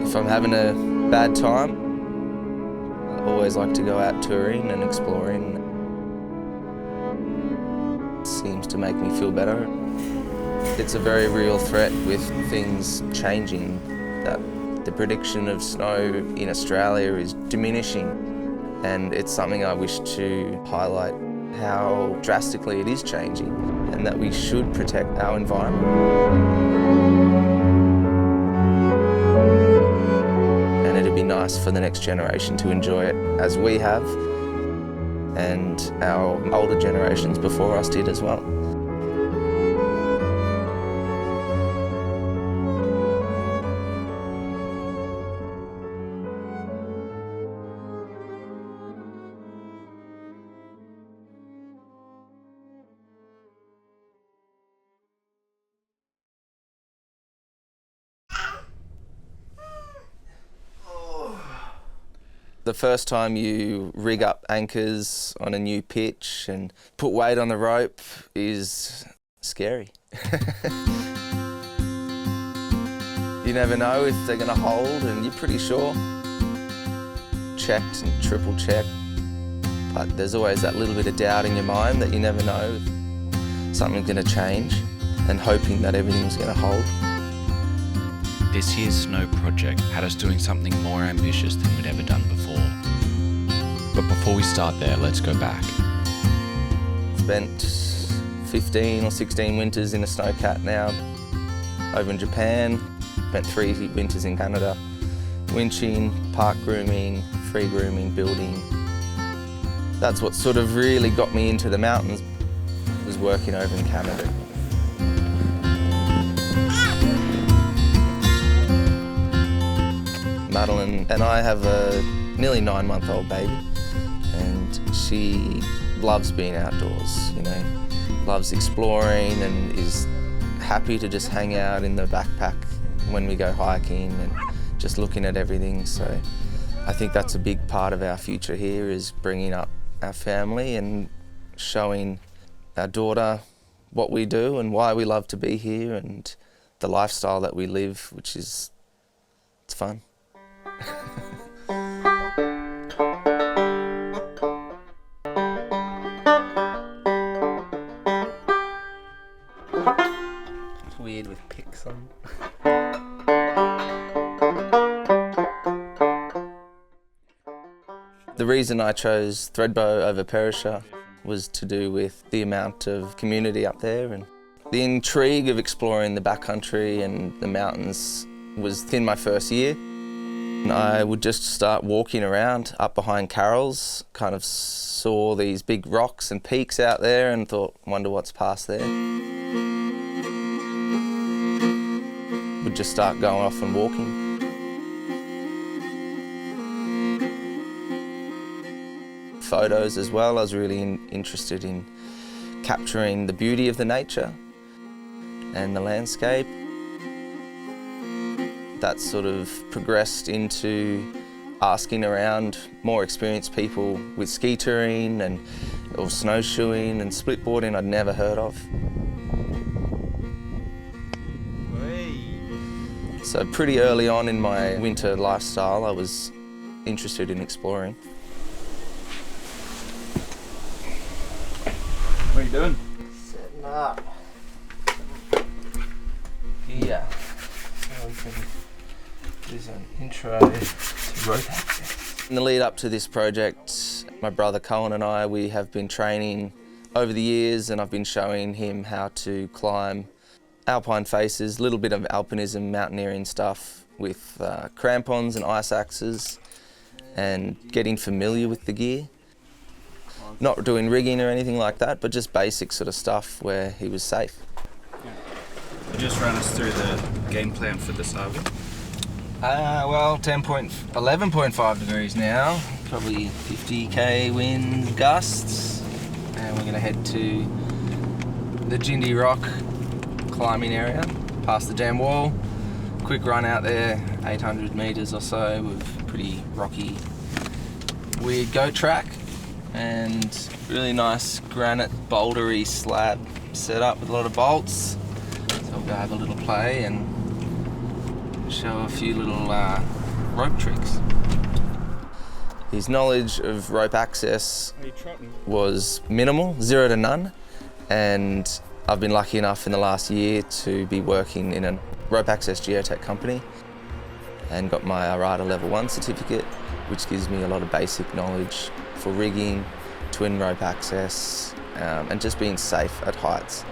If I'm having a bad time, I always like to go out touring and exploring. It seems to make me feel better. It's a very real threat with things changing, that the prediction of snow in Australia is diminishing, and it's something I wish to highlight how drastically it is changing and that we should protect our environment. And it'd be nice for the next generation to enjoy it as we have, and our older generations before us did as well. The first time you rig up anchors on a new pitch and put weight on the rope is scary. You never know if they're going to hold, and you're pretty sure. Checked and triple checked, but there's always that little bit of doubt in your mind that you never know if something's going to change, and hoping that everything's going to hold. This year's snow project had us doing something more ambitious than we'd ever done before. But before we start there, let's go back. Spent 15 or 16 winters in a snowcat now. Over in Japan, spent 3 winters in Canada. Winching, park grooming, free grooming, building. That's what sort of really got me into the mountains, was working over in Canada. Madeline and I have a nearly 9-month-old baby, and she loves being outdoors, you know, loves exploring and is happy to just hang out in the backpack when we go hiking and just looking at everything. So I think that's a big part of our future here, is bringing up our family and showing our daughter what we do and why we love to be here and the lifestyle that we live, which is, it's fun. It's weird with picks on. The reason I chose Threadbow over Perisher was to do with the amount of community up there, and the intrigue of exploring the backcountry and the mountains was within my first year. I would just start walking around up behind Carroll's, kind of saw these big rocks and peaks out there and thought, wonder what's past there. Would just start going off and walking. Photos as well. I was really interested in capturing the beauty of the nature and the landscape. That sort of progressed into asking around more experienced people with ski touring and or snowshoeing and splitboarding I'd never heard of. So pretty early on in my winter lifestyle, I was interested in exploring. What are you doing? Setting up. Yeah. So we can do an intro to rope access. In the lead up to this project, my brother Cohen and I, we have been training over the years, and I've been showing him how to climb alpine faces, a little bit of alpinism, mountaineering stuff with crampons and ice axes, and getting familiar with the gear. Not doing rigging or anything like that, but just basic sort of stuff where he was safe. Just run us through the game plan for the saga. Well, 11.5 degrees now, probably 50k wind gusts, and we're going to head to the Jindy Rock climbing area, past the dam wall. Quick run out there, 800 metres or so, with pretty rocky, weird goat track, and really nice granite bouldery slab set up with a lot of bolts. So we'll go have a little play and show a few little rope tricks. His knowledge of rope access was minimal, 0 to none, and I've been lucky enough in the last year to be working in a rope access geotech company and got my RADA Level 1 certificate, which gives me a lot of basic knowledge for rigging, twin rope access, and just being safe at heights.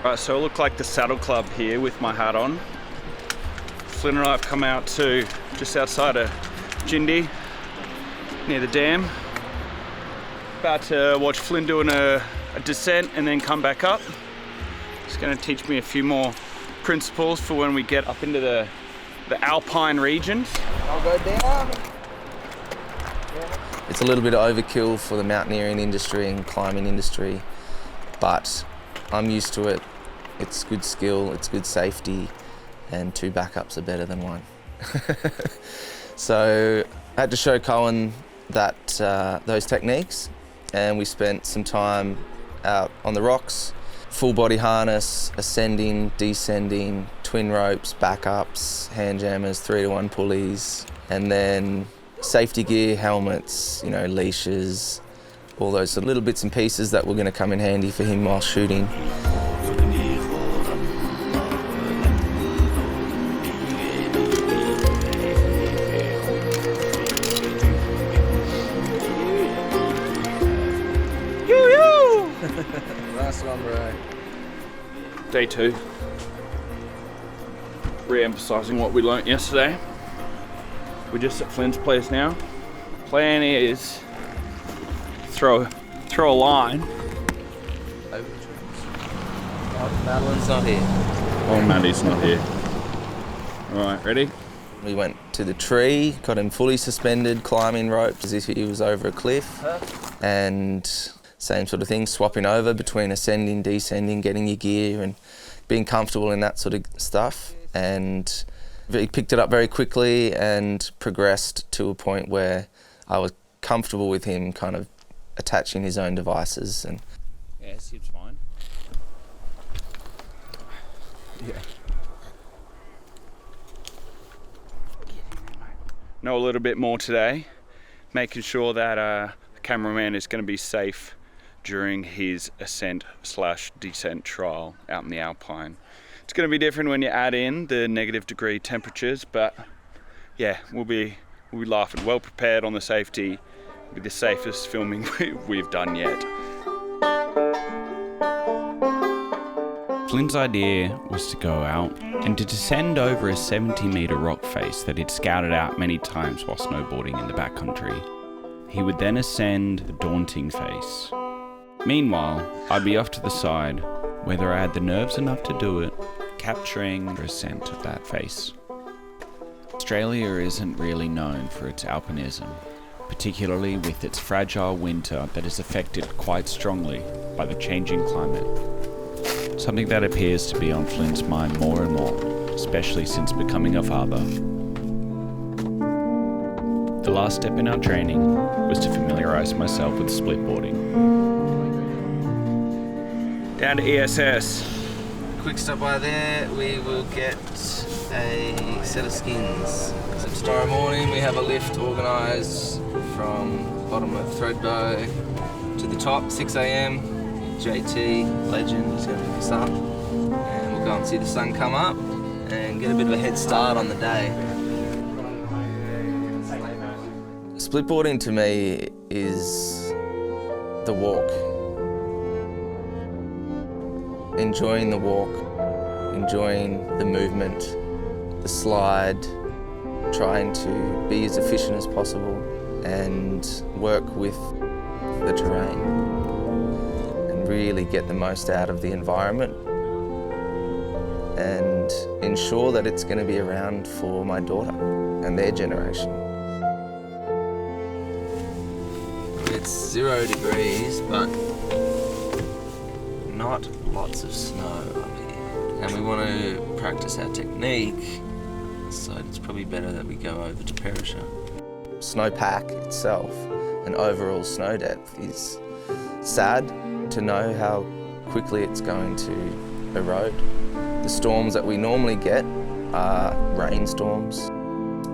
Right, so I look like the Saddle Club here with my hat on. Flynn and I have come out to just outside of Jindy, near the dam. About to watch Flynn doing a descent and then come back up. He's going to teach me a few more principles for when we get up into the alpine regions. I'll go down. It's a little bit of overkill for the mountaineering industry and climbing industry, but I'm used to it. It's good skill, it's good safety, and 2 backups are better than 1. So I had to show Cohen those techniques, and we spent some time out on the rocks, full body harness, ascending, descending, twin ropes, backups, hand jammers, 3-to-1 pulleys, and then safety gear, helmets, leashes, all those sort of little bits and pieces that were going to come in handy for him while shooting. Nice one, bro. Day 2. Re-emphasising what we learnt yesterday. We're just at Flynn's place now. Plan is throw a line. Over the trees. Oh, Madeline's not here. Oh, Maddie's not here. Alright, ready? We went to the tree, got him fully suspended, climbing ropes as if he was over a cliff. And same sort of thing, swapping over between ascending, descending, getting your gear and being comfortable in that sort of stuff. And he picked it up very quickly and progressed to a point where I was comfortable with him kind of attaching his own devices. And yeah, seems fine. Yeah. Know a little bit more today, making sure that the cameraman is going to be safe during his ascent/descent trial out in the Alpine. It's going to be different when you add in the -degree temperatures, but yeah, we'll be laughing. Well prepared on the safety. It'll be the safest filming we've done yet. Flynn's idea was to go out and to descend over a 70-metre rock face that he'd scouted out many times while snowboarding in the backcountry. He would then ascend the daunting face. Meanwhile, I'd be off to the side, whether I had the nerves enough to do it, capturing the ascent of that face. Australia isn't really known for its alpinism, particularly with its fragile winter that is affected quite strongly by the changing climate. Something that appears to be on Flynn's mind more and more, especially since becoming a father. The last step in our training was to familiarise myself with splitboarding. Down to ESS. quick stop by there, we will get a set of skins. So tomorrow morning we have a lift organised from the bottom of Threadbow to the top, 6 a.m. JT, legend, is going to pick us up. And we'll go and see the sun come up and get a bit of a head start on the day. Splitboarding to me is the walk. Enjoying the walk, enjoying the movement, the slide, trying to be as efficient as possible and work with the terrain and really get the most out of the environment and ensure that it's going to be around for my daughter and their generation. It's 0 degrees, but not lots of snow up here. And we want to practice our technique, so it's probably better that we go over to Perisher. Snowpack itself and overall snow depth is sad to know how quickly it's going to erode. The storms that we normally get are rainstorms.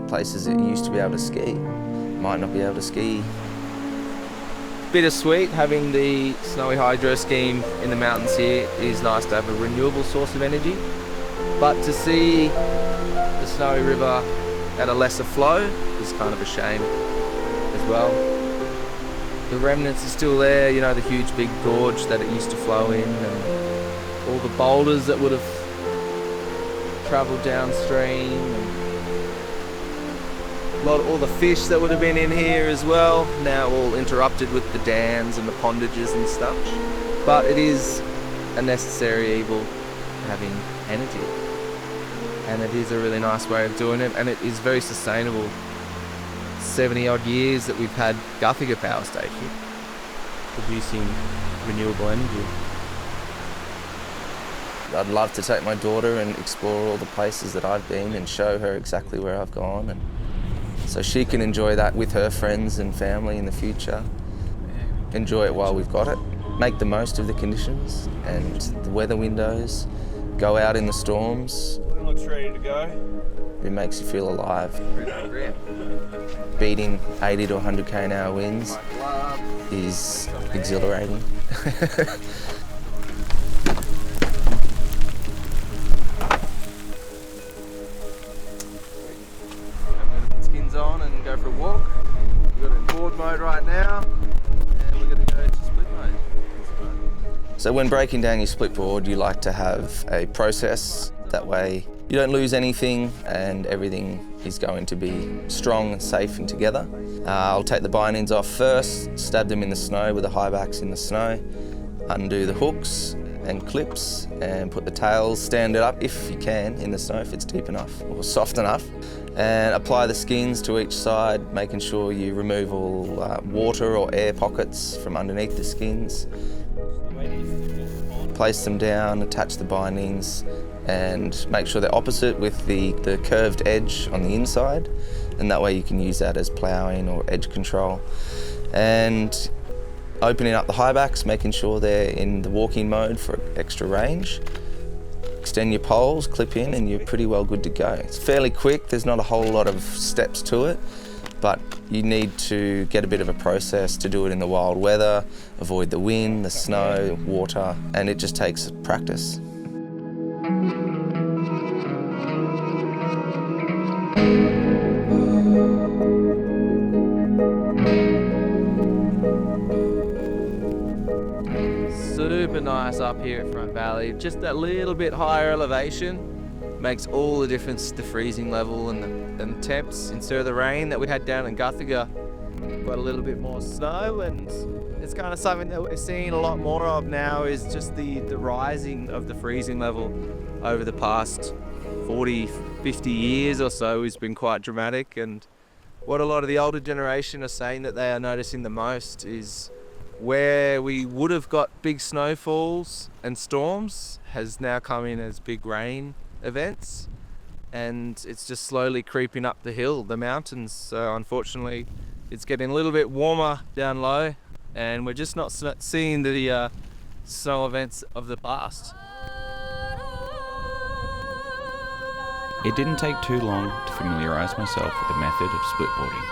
Places that you used to be able to ski might not be able to ski. Bittersweet, having the snowy hydro scheme in the mountains here is nice to have a renewable source of energy, but to see the Snowy River at a lesser flow is kind of a shame as well. The remnants are still there, you know, the huge big gorge that it used to flow in, and all the boulders that would have travelled downstream, and all the fish that would have been in here as well, now all interrupted with the dams and the pondages and stuff. But it is a necessary evil having energy, and it is a really nice way of doing it, and it is very sustainable. 70 odd years that we've had Guthiga Power Station producing renewable energy. I'd love to take my daughter and explore all the places that I've been and show her exactly where I've gone, and so she can enjoy that with her friends and family in the future. Enjoy it while we've got it. Make the most of the conditions and the weather windows. Go out in the storms. It looks ready to go. It makes you feel alive. Beating 80 to 100k an hour winds is exhilarating. On and go for a walk. We've got it in board mode right now, and we're going to go to split mode. So when breaking down your split board, you like to have a process. That way you don't lose anything and everything is going to be strong, safe and together. I'll take the bindings off first, stab them in the snow with the high backs in the snow, undo the hooks and clips and put the tails, stand it up if you can in the snow if it's deep enough or soft enough, and apply the skins to each side, making sure you remove all water or air pockets from underneath the skins. Place them down, attach the bindings and make sure they're opposite with the curved edge on the inside, and that way you can use that as ploughing or edge control. And opening up the high backs, making sure they're in the walking mode for extra range. Extend your poles, clip in, and you're pretty well good to go. It's fairly quick, there's not a whole lot of steps to it, but you need to get a bit of a process to do it in the wild weather, avoid the wind, the snow, water, and it just takes practice. Super nice up here at Front Valley. Just that little bit higher elevation makes all the difference to freezing level and the temps. Instead of the rain that we had down in Guthiga, got a little bit more snow, and it's kind of something that we're seeing a lot more of now, is just the rising of the freezing level over the past 40, 50 years or so has been quite dramatic. And what a lot of the older generation are saying that they are noticing the most is where we would have got big snowfalls and storms has now come in as big rain events, and it's just slowly creeping up the hill, the mountains. So unfortunately it's getting a little bit warmer down low, and we're just not seeing the snow events of the past. It didn't take too long to familiarise myself with the method of splitboarding.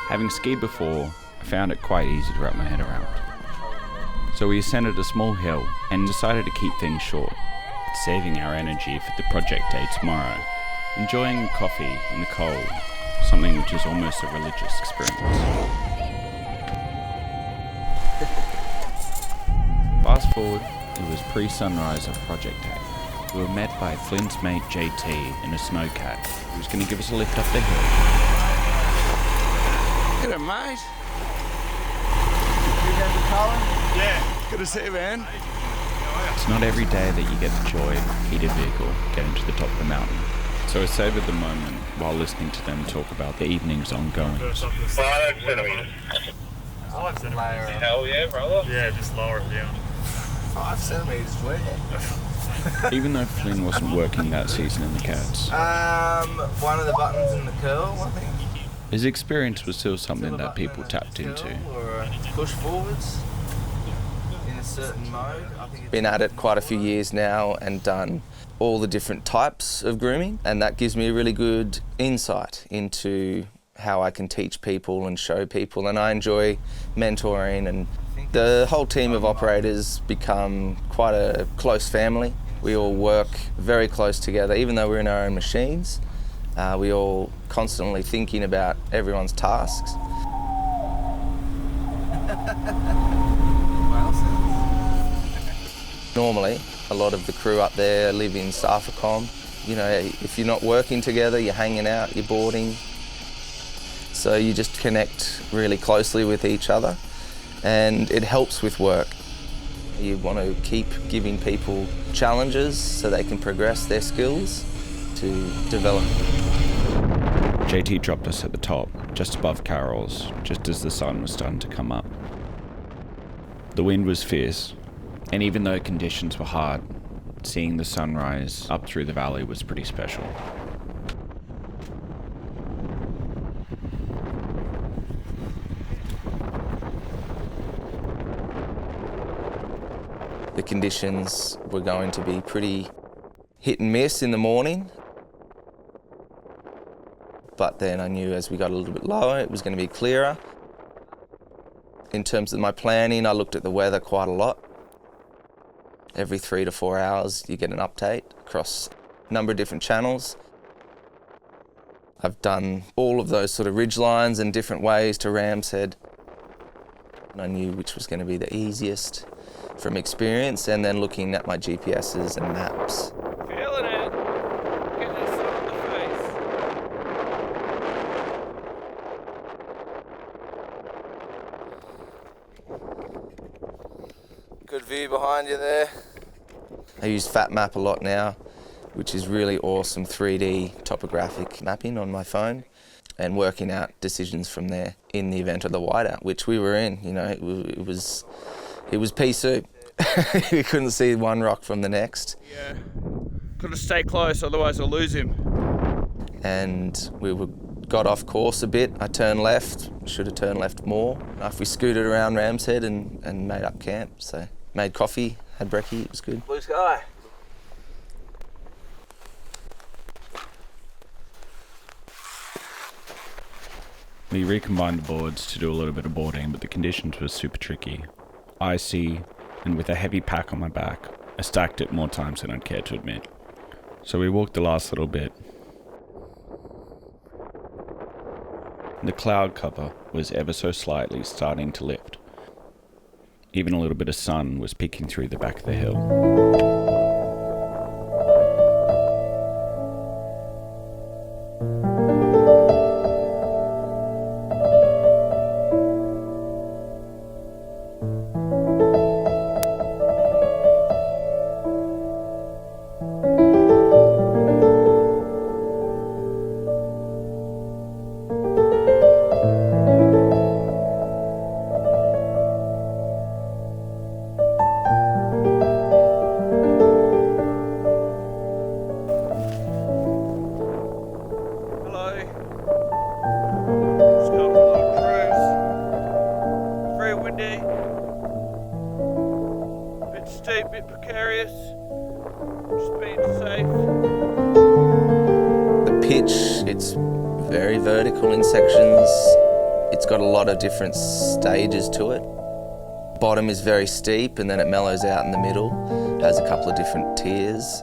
Having skied before, I found it quite easy to wrap my head around. So we ascended a small hill and decided to keep things short, saving our energy for the project day tomorrow, enjoying coffee in the cold, something which is almost a religious experience. Fast forward, it was pre-sunrise of project day. We were met by Flint's mate JT in a snowcat, who was going to give us a lift up the hill. G'day, mate. You remember Colin? Yeah, good to see you, man. It's not every day that you get the joy of a heated vehicle getting to the top of the mountain, so I savoured the moment while listening to them talk about the evening's ongoing. 5 centimetres. 5 centimetres. Hell yeah, brother. Yeah, just lower it down. 5 centimetres, where? Even though Flynn wasn't working that season in the cats, One of the buttons in the curl, I think. his experience was still something that people tapped into. Or push forwards in a certain mode. I think Been at it quite a few years now and done all the different types of grooming, and that gives me a really good insight into how I can teach people and show people, and I enjoy mentoring, and the whole team of operators become quite a close family. We all work very close together, even though we're in our own machines. We all constantly thinking about everyone's tasks. Normally, a lot of the crew up there live in staff accom. You know, if you're not working together, you're hanging out, you're boarding. So you just connect really closely with each other, and it helps with work. You want to keep giving people challenges so they can progress their skills to develop. JT dropped us at the top, just above Carroll's, just as the sun was starting to come up. The wind was fierce, and even though conditions were hard, seeing the sunrise up through the valley was pretty special. The conditions were going to be pretty hit and miss in the morning, but then I knew as we got a little bit lower it was going to be clearer. In terms of my planning, I looked at the weather quite a lot. Every 3 to 4 hours you get an update across a number of different channels. I've done all of those sort of ridge lines and different ways to Ram's Head, and I knew which was going to be the easiest from experience, and then looking at my GPSs and maps. Feeling it. Getting that sun on the face. Good view behind you there. I use Fat Map a lot now, which is really awesome 3D topographic mapping on my phone, and working out decisions from there in the event of the whiteout, which we were in. You know, it was pea soup. We couldn't see one rock from the next. Yeah, got to stay close, otherwise I'll lose him. And got off course a bit. I turned left, should have turned left more. We scooted around Ram's Head and made up camp. So made coffee, had brekkie, it was good. Blue sky. We recombined the boards to do a little bit of boarding, but the conditions were super tricky. Icy, and with a heavy pack on my back, I stacked it more times than I'd care to admit. So we walked the last little bit. The cloud cover was ever so slightly starting to lift. Even a little bit of sun was peeking through the back of the hill. Steep, bit precarious, just being safe. The pitch, it's very vertical in sections. It's got a lot of different stages to it. Bottom is very steep and then it mellows out in the middle. Has a couple of different tiers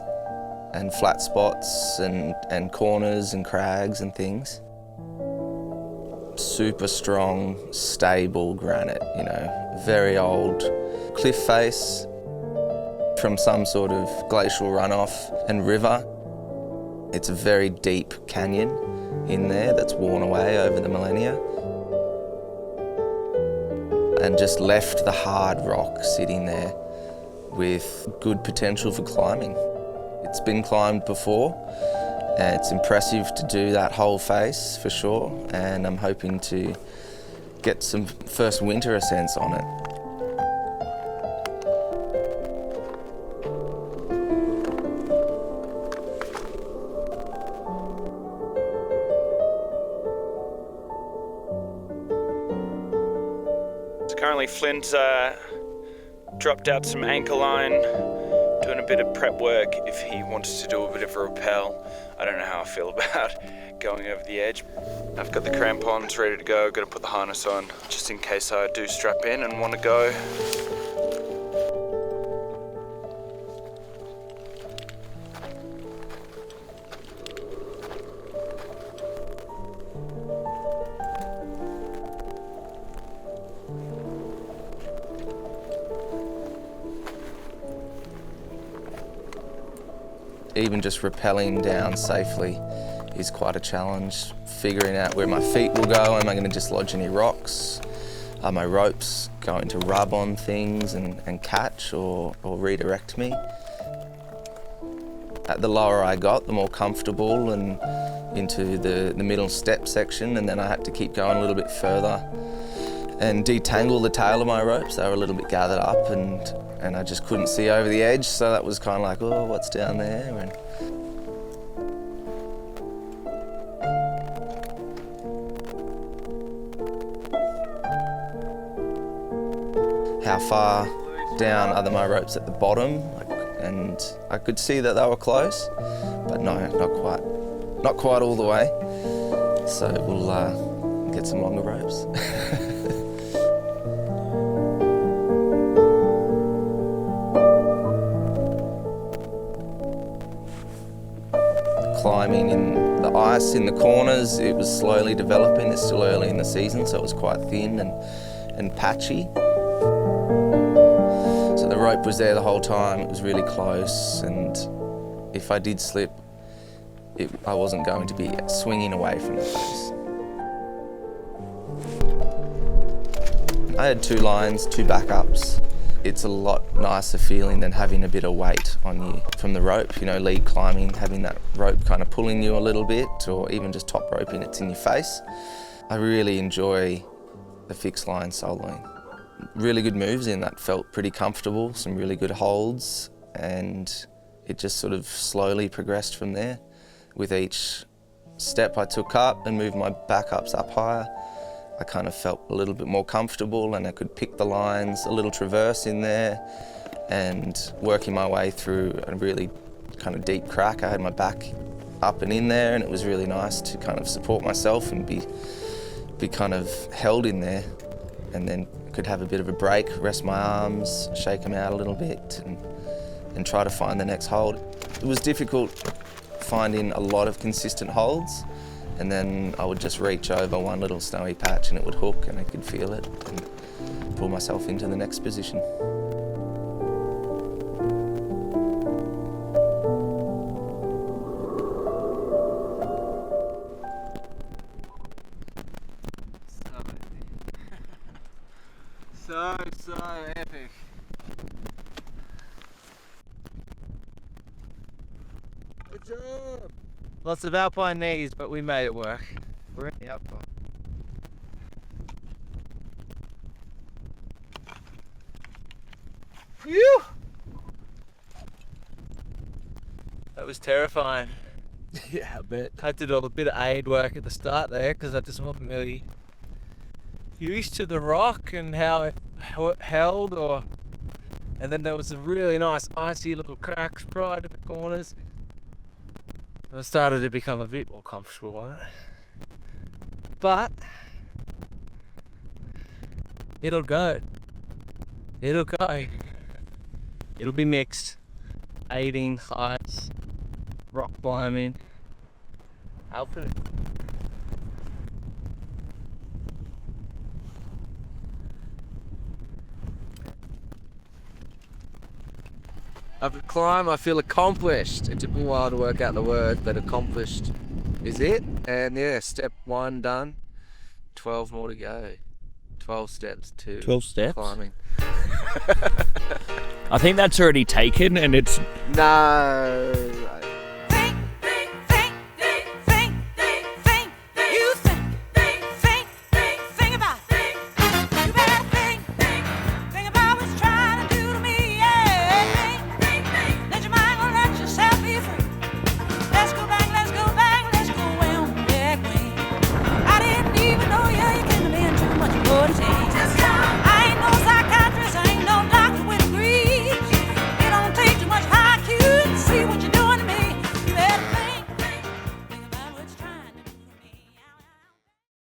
and flat spots and corners and crags and things. Super strong, stable granite, you know, very old cliff face from some sort of glacial runoff and river. It's a very deep canyon in there that's worn away over the millennia and just left the hard rock sitting there with good potential for climbing. It's been climbed before and it's impressive to do that whole face for sure, and I'm hoping to get some first winter ascents on it. So currently Flint's dropped out some anchor line to doing a bit of prep work if he wanted to do a bit of a rappel. I don't know how I feel about going over the edge. I've got the crampons ready to go, got to put the harness on just in case I do strap in and want to go. Even just rappelling down safely is quite a challenge. Figuring out where my feet will go, am I going to just lodge any rocks? Are my ropes going to rub on things and catch or redirect me? The lower I got, the more comfortable and into the middle step section, and then I had to keep going a little bit further and detangle the tail of my ropes. They were a little bit gathered up and I just couldn't see over the edge, so that was kind of like, oh, what's down there? And how far down are my ropes at the bottom? And I could see that they were close, but no, not quite all the way. So we'll get some longer ropes. Climbing in the ice in the corners, it was slowly developing. It's still early in the season, so it was quite thin and patchy. So the rope was there the whole time. It was really close, and if I did slip, I wasn't going to be swinging away from the face. I had 2 lines, 2 backups. It's a lot nicer feeling than having a bit of weight on you from the rope. You know, lead climbing, having that rope kind of pulling you a little bit, or even just top roping, it's in your face. I really enjoy the fixed line soloing. Really good moves in that, felt pretty comfortable, some really good holds, and it just sort of slowly progressed from there. With each step I took up and moved my backups up higher, I kind of felt a little bit more comfortable, and I could pick the lines, a little traverse in there, and working my way through a really kind of deep crack. I had my back up and in there, and it was really nice to kind of support myself and be kind of held in there, and then could have a bit of a break, rest my arms, shake them out a little bit, and try to find the next hold. It was difficult finding a lot of consistent holds, and then I would just reach over one little snowy patch and it would hook and I could feel it and pull myself into the next position. So epic. Good job. Lots of alpine knees, but we made it work. We're in the alpine. Phew! That was terrifying. Yeah, I bet. I did a bit of aid work at the start there because I just wasn't really used to the rock and how it held, and then there was some really nice icy little cracks right at the corners. I started to become a bit more comfortable on it, but it'll go. It'll be mixed. Aiding, heights, rock climbing, alpine. After the climb, I feel accomplished. It took me a while to work out the word, but accomplished is it. And yeah, step 1 done. 12 more to go. 12 steps to 12 steps? climbing. I think that's already taken, and it's... No.